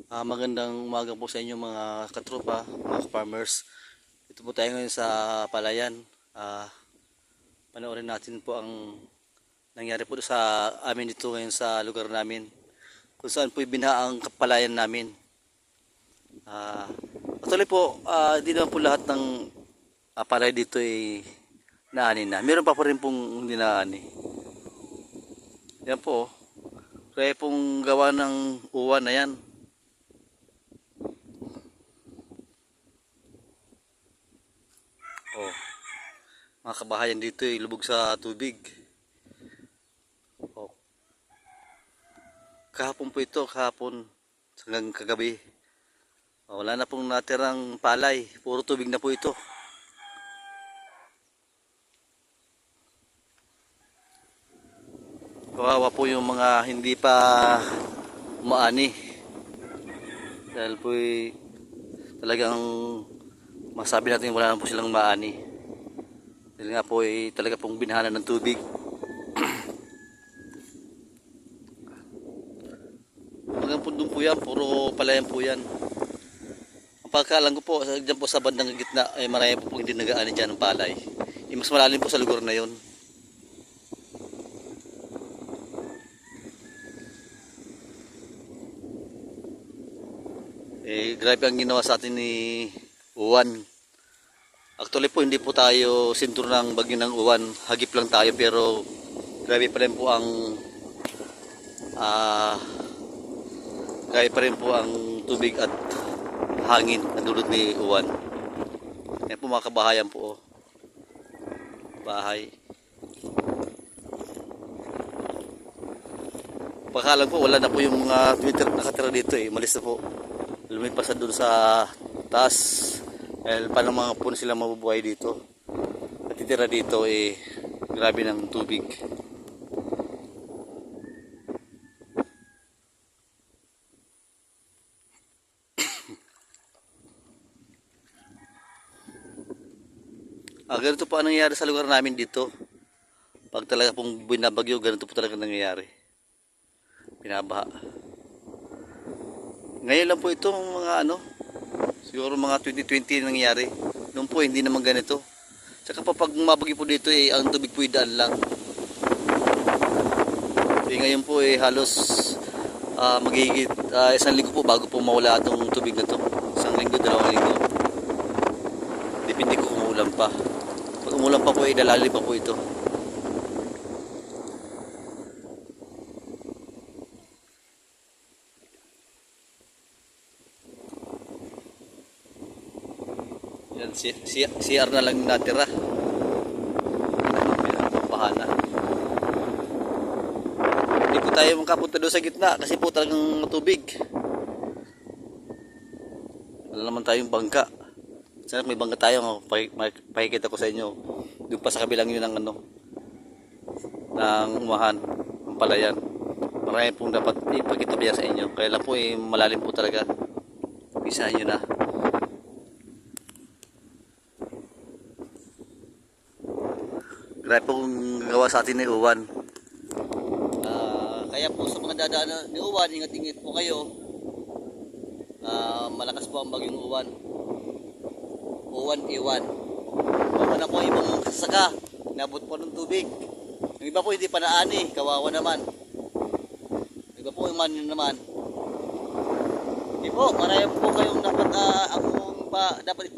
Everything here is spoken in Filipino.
Magandang umaga po sa inyo mga katropa, mga farmers. Ito po tayo ngayon sa palayan. Panoorin natin po ang nangyari po sa amin dito ngayon sa lugar namin. Kung saan po ibinaha ang palayan namin. Actually po, di naman po lahat ng palay dito ay naani na. Meron pa po rin pong hindi naani. Yan po. Kaya pong gawa ng uwan na yan. Oh, mga kabahayan dito ay lubog sa tubig. Oh. Kahapon po ito, kahapon hanggang kagabi. Oh, wala na pong natirang palay, puro tubig na po ito. Kawawa po yung mga hindi pa umaani. Dahil po talagang masabi natin wala na po silang maani. Dahil nga po talaga pong binahanan ng tubig. Hanggang po doon po yan, puro palayan po yan. Ang pagkaalam ko po, dyan po sa bandang gitna ay marami po hindi nag-aani dyan ng palay. Mas malalim po sa lugar na yon. Grabe ang ginawa sa atin ni Uwan. Actually po hindi po tayo sintur ng bagyo ng Uwan, hagip lang tayo, pero grabe pa rin po ang tubig at hangin na dulot ni Uwan. Yan po mga kabahayan po, oh. Bahay. Pagkalang po wala na po yung mga Twitter nakatira dito, malis na po. Lumipas na doon sa taas. Paano mga puno sila mabubuhay dito? Natitira dito grabe ng tubig. Ganito po ang nangyayari sa lugar namin dito. Pag talaga pong binabagyo, ganito po talaga nangyayari. Binabaha. Ngayon lang po itong mga siguro mga 2020 nangyayari. Noon po hindi naman ganito. Tsaka pag mabagyo po dito ang tubig po daan lang. Ngayon po halos magigit isang linggo po bago po mawala itong tubig na to. Isang linggo, 2 linggo. Depende ko kung umulan pa. Pag umulan pa po lalali pa po ito. Yan, CR na lang natira. Bahana. Hindi po tayo makapunta doon sa gitna kasi po talagang matubig. Wala naman tayong bangka. Sana may bangka tayo, pakikita ko sa inyo. Doon pa sa kabilang yun ng umahan, ng palayan. Marami pong dapat ipakita pa sa inyo. Kaya lang po malalim po talaga. Isahin nyo na. Grabe pong gawa sa atin ni Uwan. Kaya po sa mga dadaan ni Uwan, ingat-ingat po kayo. Malakas po ang bagyong Uwan. Uwan. Kawawa na po yung ibang sasaka. Nabot po ng tubig. Yung iba po hindi pa naani. Kawawa naman. Yung iba po yung manin naman. Hindi po, marami po kayong dapat